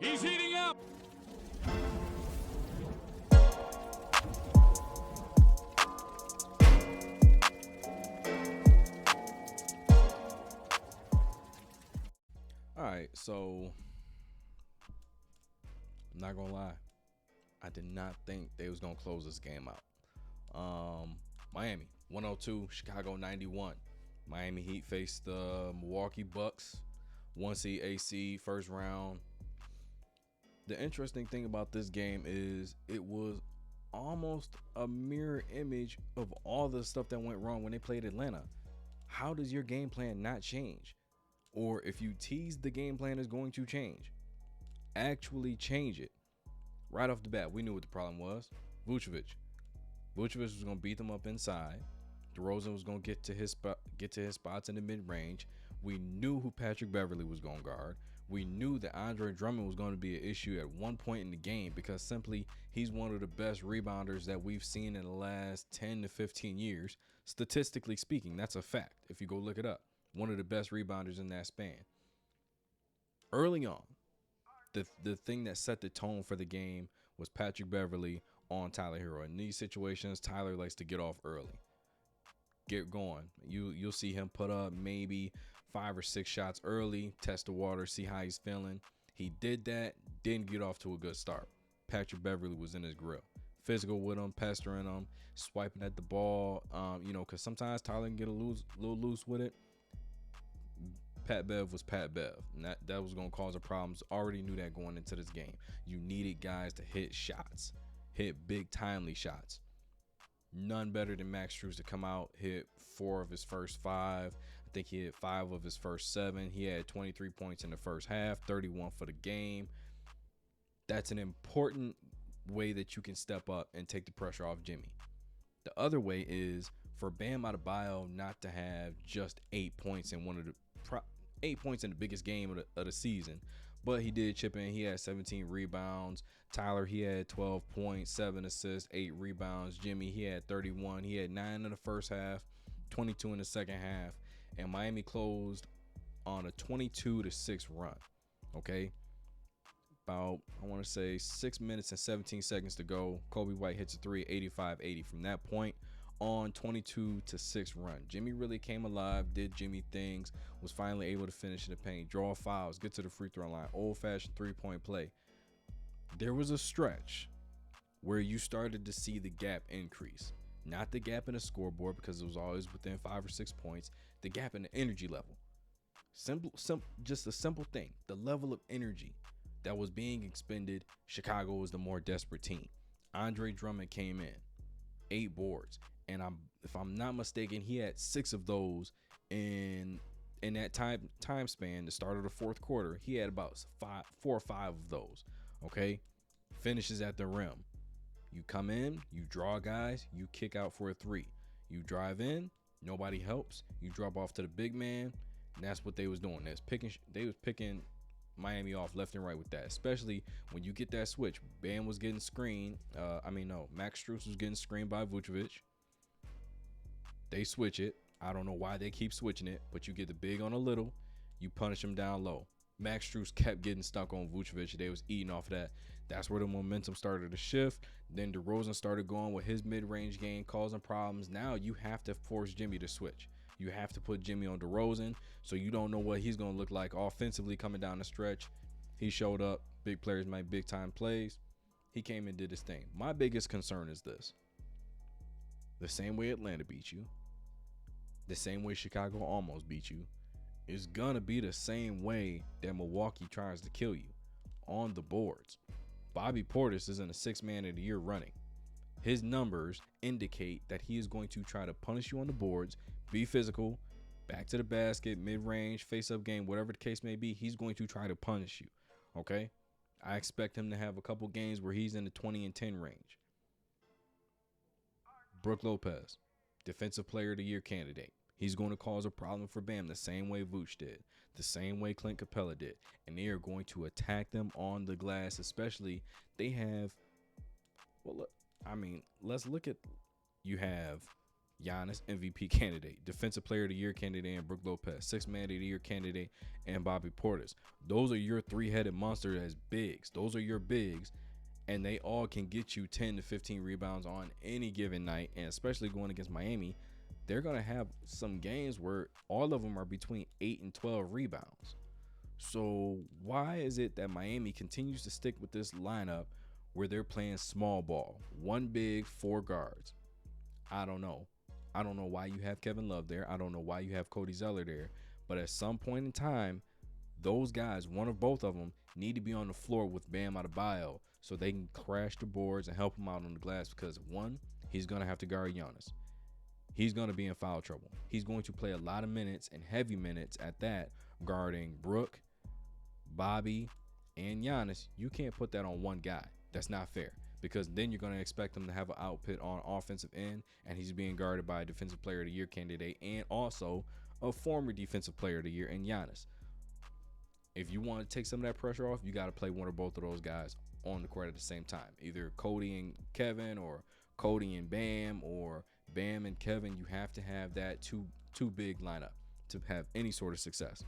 He's heating up. All right, so I'm not gonna lie, I did not think they was gonna close this game out. Miami 102, Chicago 91. Miami Heat faced the Milwaukee Bucks, 1 seed AC, first round. The interesting thing about this game is it was almost a mirror image of all the stuff that went wrong when they played Atlanta. How does your game plan not change? Or if you tease the game plan is going to change, actually change it. Right off the bat, we knew what the problem was. Vucevic was going to beat them up inside. DeRozan was going to get to his spots in the mid-range. We knew who Patrick Beverley was going to guard. We knew that Andre Drummond was going to be an issue at one point in the game because simply he's one of the best rebounders that we've seen in the last 10 to 15 years. Statistically speaking, that's a fact. If you go look it up, one of the best rebounders in that span. Early on, the thing that set the tone for the game was Patrick Beverley on Tyler Hero. In these situations, Tyler likes to get off early. Get going. You'll see him put up maybe 5 or 6 shots early, test the water, see how he's feeling. He did that, didn't get off to a good start. Patrick Beverley was in his grill. Physical with him, pestering him, swiping at the ball. Because sometimes Tyler can get a little loose with it. Pat Bev was Pat Bev, and that was going to cause a problem. Already knew that going into this game. You needed guys to hit shots, hit big timely shots. None better than Max Strus to come out, hit 4 of his first 5. I think he hit 5 of his first 7. He had 23 points in the first half, 31 for the game. That's an important way that you can step up and take the pressure off Jimmy. The other way is for Bam Adebayo not to have just 8 points in 8 points in the biggest game of the season, but he did chip in. He had 17 rebounds. Tyler, he had 12 points, 7 assists, 8 rebounds. Jimmy, he had 31. He had 9 in the first half, 22 in the second half, and Miami closed on a 22-6 run. Okay, about I want to say 6 minutes and 17 seconds to go. Kobe White hits a 3, 85-80. From that point on, 22-6 run. Jimmy really came alive, did Jimmy things, was finally able to finish in the paint, draw fouls, get to the free throw line, old-fashioned three-point play. There was a stretch where you started to see the gap increase. Not the gap in the scoreboard because it was always within 5 or 6 points. The gap in the energy level. Just a simple thing. The level of energy that was being expended, Chicago was the more desperate team. Andre Drummond came in, 8 boards. And if I'm not mistaken, he had 6 of those in that time span, the start of the fourth quarter. He had about 4 or 5 of those. Okay, finishes at the rim. You come in, you draw guys, you kick out for a 3. You drive in, nobody helps. You drop off to the big man, and that's what they was doing. They was picking Miami off left and right with that, especially when you get that switch. Bam was getting screened. Max Strus was getting screened by Vucevic. They switch it. I don't know why they keep switching it, but you get the big on a little, you punish them down low. Max Strus kept getting stuck on Vucevic. They was eating off of that. That's where the momentum started to shift. Then DeRozan started going with his mid-range game, causing problems. Now you have to force Jimmy to switch. You have to put Jimmy on DeRozan, so you don't know what he's going to look like offensively coming down the stretch. He showed up. Big players make big-time plays. He came and did his thing. My biggest concern is this. The same way Atlanta beat you, the same way Chicago almost beat you, is going to be the same way that Milwaukee tries to kill you on the boards. Bobby Portis is in a 6th man of the year running. His numbers indicate that he is going to try to punish you on the boards, be physical, back to the basket, mid-range, face-up game, whatever the case may be. He's going to try to punish you, okay? I expect him to have a couple games where he's in the 20 and 10 range. Brook Lopez, Defensive Player of the Year candidate. He's going to cause a problem for Bam the same way Vooch did, the same way Clint Capella did. And they are going to attack them on the glass, especially let's look at, you have Giannis, MVP candidate, Defensive Player of the Year candidate, and Brook Lopez, Sixth Man of the Year candidate, and Bobby Portis. Those are your three-headed monsters as bigs. Those are your bigs, and they all can get you 10 to 15 rebounds on any given night, and especially going against Miami, they're going to have some games where all of them are between 8 and 12 rebounds. So why is it that Miami continues to stick with this lineup where they're playing small ball, one big, four guards? I don't know. I don't know why you have Kevin Love there. I don't know why you have Cody Zeller there. But at some point in time, those guys, one or both of them, need to be on the floor with Bam Adebayo so they can crash the boards and help him out on the glass, because one, he's going to have to guard Giannis. He's going to be in foul trouble. He's going to play a lot of minutes, and heavy minutes at that, guarding Brook, Bobby, and Giannis. You can't put that on one guy. That's not fair, because then you're going to expect him to have an output on offensive end, and he's being guarded by a Defensive Player of the Year candidate and also a former Defensive Player of the Year in Giannis. If you want to take some of that pressure off, you got to play one or both of those guys on the court at the same time. Either Cody and Kevin, or Cody and Bam, or Bam and Kevin. You have to have that two big lineup to have any sort of success.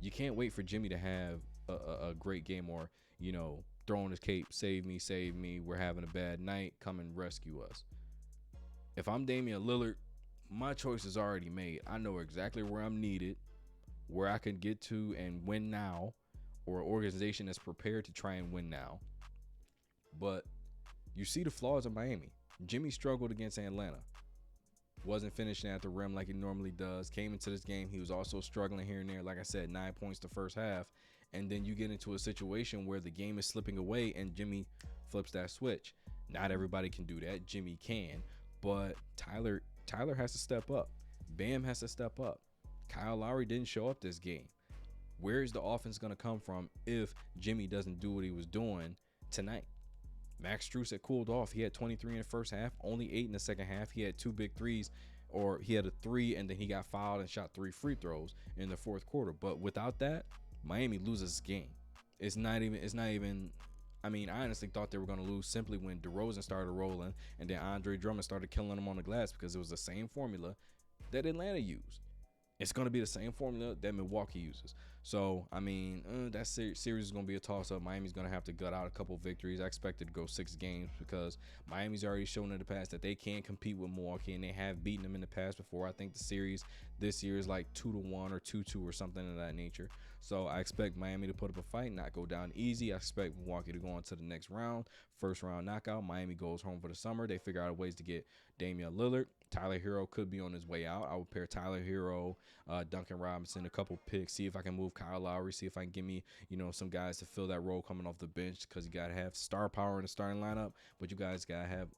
You can't wait for Jimmy to have a great game, or, you know, throwing his cape, save me, we're having a bad night, come and rescue us. If I'm Damian Lillard, my choice is already made. I know exactly where I'm needed, where I can get to and win now, or an organization that's prepared to try and win now. But you see the flaws of Miami. Jimmy struggled against Atlanta. Wasn't finishing at the rim like he normally does. Came into this game, he was also struggling here and there. Like I said, 9 points the first half. And then you get into a situation where the game is slipping away and Jimmy flips that switch. Not everybody can do that. Jimmy can. But Tyler has to step up. Bam has to step up. Kyle Lowry didn't show up this game. Where is the offense going to come from if Jimmy doesn't do what he was doing tonight? Max Strus had cooled off. He had 23 in the first half, only 8 in the second half. He had 2 big threes, or he had a 3, and then he got fouled and shot 3 free throws in the fourth quarter. But without that, Miami loses this game. It's not even. I mean, I honestly thought they were going to lose simply when DeRozan started rolling, and then Andre Drummond started killing them on the glass, because it was the same formula that Atlanta used. It's going to be the same formula that Milwaukee uses. So, I mean, that series is going to be a toss-up. Miami's going to have to gut out a couple victories. I expect it to go 6 games, because Miami's already shown in the past that they can compete with Milwaukee, and they have beaten them in the past before. I think the series this year is like 2-1 or 2-2 or something of that nature. So I expect Miami to put up a fight, not go down easy. I expect Milwaukee to go on to the next round. First round knockout. Miami goes home for the summer. They figure out ways to get Damian Lillard. Tyler Hero could be on his way out. I would pair Tyler Hero, Duncan Robinson, a couple picks, see if I can move Kyle Lowry, see if I can give me, some guys to fill that role coming off the bench, because you got to have star power in the starting lineup, but you guys got to have,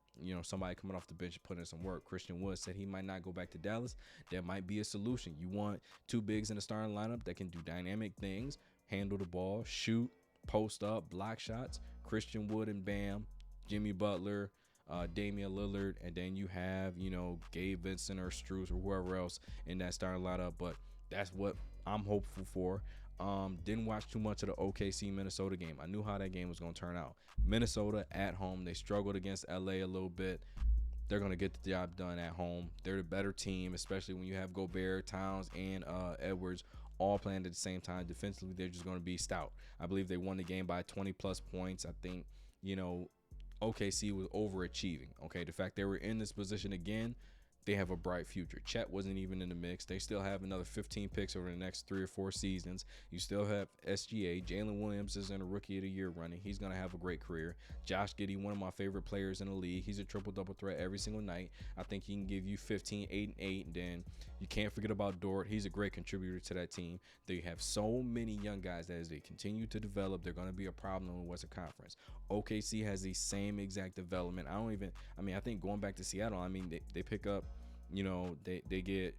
somebody coming off the bench and putting in some work. Christian Wood said he might not go back to Dallas. That might be a solution. You want 2 bigs in the starting lineup that can do dynamic things, handle the ball, shoot, post up, block shots. Christian Wood and Bam, Jimmy Butler, Damian Lillard, and then you have, Gabe Vincent or Strus or whoever else in that starting lineup. But that's what I'm hopeful for. Didn't watch too much of the OKC Minnesota game. I knew how that game was going to turn out. Minnesota at home, they struggled against LA a little bit. They're going to get the job done at home. They're the better team, especially when you have Gobert, Towns, and Edwards all playing at the same time. Defensively, they're just going to be stout. I believe they won the game by 20-plus points. I think, OKC was overachieving. Okay, the fact they were in this position again, they have a bright future. Chet wasn't even in the mix. They still have another 15 picks over the next 3 or 4 seasons. You still have SGA. Jalen Williams is in a Rookie of the Year running. He's going to have a great career. Josh Giddey, one of my favorite players in the league. He's a triple-double threat every single night. I think he can give you 15, 8, and 8. And then you can't forget about Dort. He's a great contributor to that team. They have so many young guys that as they continue to develop, they're going to be a problem in the Western Conference. OKC has the same exact development. I think going back to Seattle, they pick up, they get,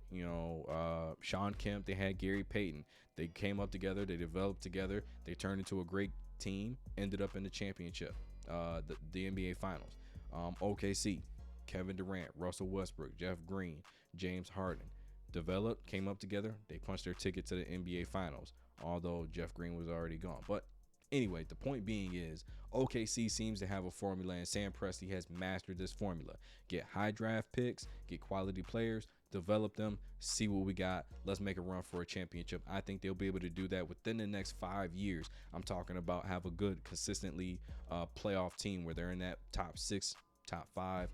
Sean Kemp. They had Gary Payton. They came up together. They developed together. They turned into a great team, ended up in the championship, the NBA Finals. OKC, Kevin Durant, Russell Westbrook, Jeff Green, James Harden. Developed, came up together. They punched their ticket to the NBA Finals, although Jeff Green was already gone. But Anyway, the point being is OKC seems to have a formula, and Sam Presti has mastered this formula. Get high draft picks, get quality players, develop them, see what we got. Let's make a run for a championship. I think they'll be able to do that within the next 5 years. I'm talking about have a good, consistently playoff team where they're in that top 6, top 5,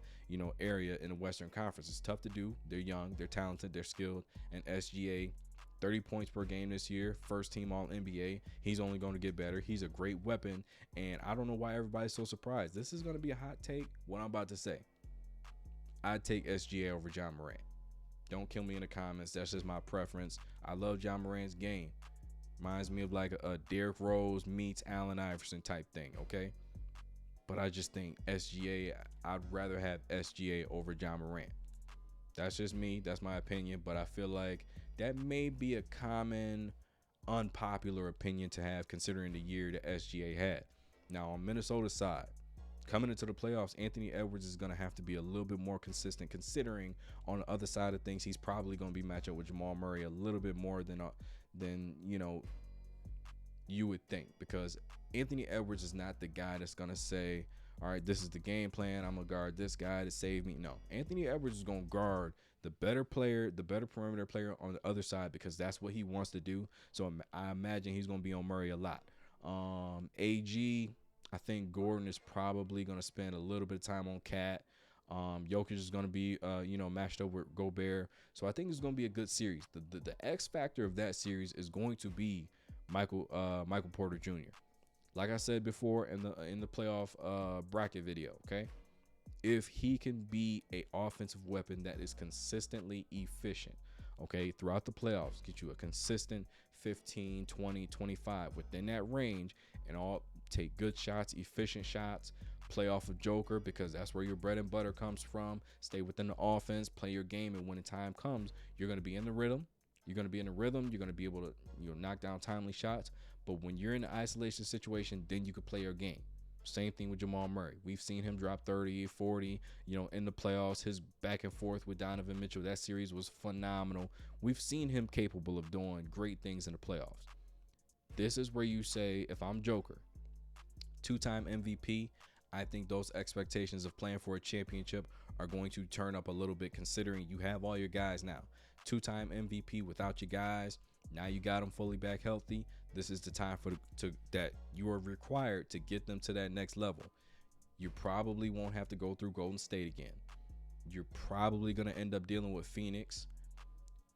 area in the Western Conference. It's tough to do. They're young, they're talented, they're skilled, and SGA 30 points per game this year, first team all NBA. He's only going to get better. He's a great weapon, and I don't know why everybody's so surprised. This is going to be a hot take, what I'm about to say. I'd take SGA over John Morant. Don't kill me in the comments. That's just my preference. I love John Morant's game. Reminds me of like a Derrick Rose meets Allen Iverson type thing, okay? But I just think SGA, I'd rather have SGA over John Morant. That's just me. That's my opinion, but I feel like that may be a common, unpopular opinion to have considering the year that SGA had. Now, on Minnesota's side, coming into the playoffs, Anthony Edwards is going to have to be a little bit more consistent, considering on the other side of things, he's probably going to be matched up with Jamal Murray a little bit more than you would think, because Anthony Edwards is not the guy that's going to say, all right, this is the game plan, I'm going to guard this guy to save me. No, Anthony Edwards is going to guard the better player, the better perimeter player on the other side, because that's what he wants to do. So I imagine he's going to be on Murray a lot. AG, I think Gordon is probably going to spend a little bit of time on Cat. Jokic is going to be, matched up with Gobert. So I think it's going to be a good series. The X factor of that series is going to be Michael Porter Jr. Like I said before in the playoff bracket video, okay? If he can be a offensive weapon that is consistently efficient, okay, throughout the playoffs, get you a consistent 15, 20, 25 within that range, and all take good shots, efficient shots, play off of Joker, because that's where your bread and butter comes from. Stay within the offense, play your game, and when the time comes, you're going to be in the rhythm. You're going to be be able to knock down timely shots. But when you're in an isolation situation, then you can play your game. Same thing with Jamal Murray. We've seen him drop 30, 40, in the playoffs. His back and forth with Donovan Mitchell, that series was phenomenal. We've seen him capable of doing great things in the playoffs. This is where you say, if I'm Joker, 2-time MVP, I think those expectations of playing for a championship are going to turn up a little bit, considering you have all your guys now. 2-time MVP without your guys. Now you got them fully back healthy. This is the time that you are required to get them to that next level. You probably won't have to go through Golden State again. You're probably going to end up dealing with Phoenix.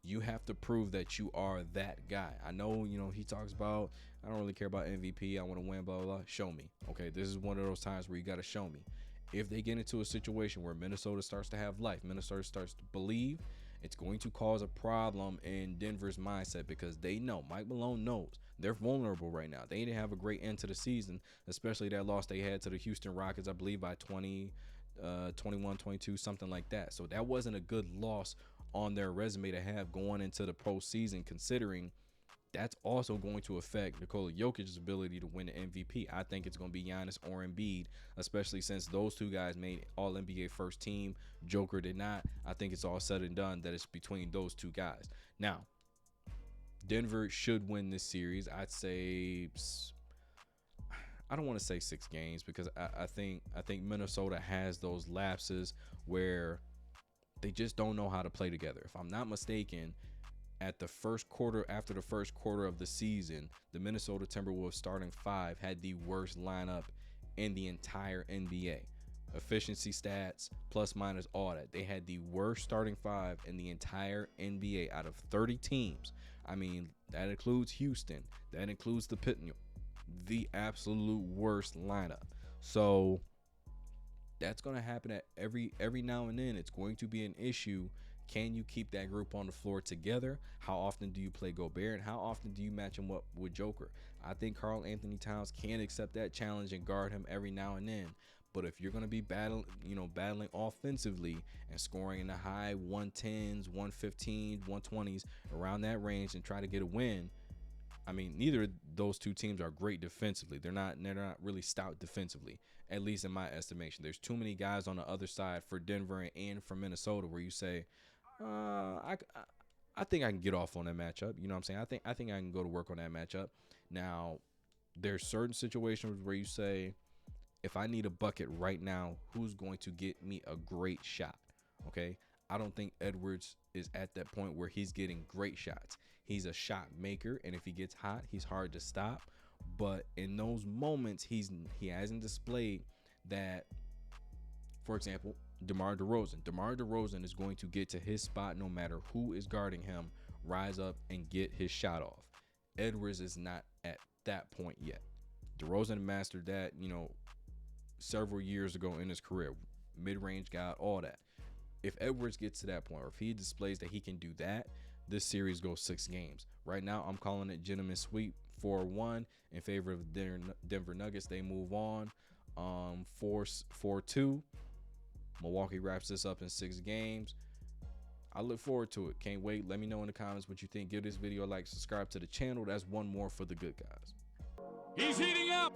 You have to prove that you are that guy. I know, he talks about, I don't really care about MVP. I want to win, blah, blah, blah. Show me. Okay, this is one of those times where you got to show me. If they get into a situation where Minnesota starts to have life, Minnesota starts to believe, it's going to cause a problem in Denver's mindset, because they know, Mike Malone knows, they're vulnerable right now. They didn't have a great end to the season, especially that loss they had to the Houston Rockets, I believe by 21, 22, something like that. So that wasn't a good loss on their resume to have going into the postseason, considering that's also going to affect Nikola Jokic's ability to win the MVP. I think it's going to be Giannis or Embiid, especially since those two guys made All-NBA first team. Joker did not. I think it's all said and done that it's between those two guys. Now, Denver should win this series. I'd say, I don't want to say 6 games, because I think Minnesota has those lapses where they just don't know how to play together. If I'm not mistaken, after the first quarter of the season, the Minnesota Timberwolves starting 5 had the worst lineup in the entire NBA. Efficiency stats, plus minus, all that. They had the worst starting 5 in the entire NBA out of 30 teams. I mean, that includes Houston. That includes the absolute worst lineup. So that's going to happen at every now and then. It's going to be an issue. Can you keep that group on the floor together? How often do you play Gobert, and how often do you match him up with Joker? I think Karl Anthony Towns can accept that challenge and guard him every now and then. But if you're going to be battling offensively and scoring in the high 110s, 115s, 120s, around that range, and try to get a win, I mean, neither of those two teams are great defensively. They're not really stout defensively, at least in my estimation. There's too many guys on the other side for Denver and for Minnesota where you say, I think I can get off on that matchup. You know what I'm saying? I think I can go to work on that matchup. Now, there's certain situations where you say, if I need a bucket right now, who's going to get me a great shot? Okay. I don't think Edwards is at that point where he's getting great shots. He's a shot maker, and if he gets hot, he's hard to stop. But in those moments, he hasn't displayed that. For example, DeMar DeRozan. DeMar DeRozan is going to get to his spot no matter who is guarding him, rise up and get his shot off. Edwards is not at that point yet. DeRozan mastered that, several years ago in his career. Mid-range guy, all that. If Edwards gets to that point, or if he displays that he can do that, this series goes 6 games. Right now, I'm calling it gentleman sweep 4-1 in favor of the Denver Nuggets. They move on 4-2. Milwaukee wraps this up in 6 games. I look forward to it. Can't wait. Let me know in the comments what you think. Give this video a like, subscribe to the channel. That's one more for the good guys. He's heating up.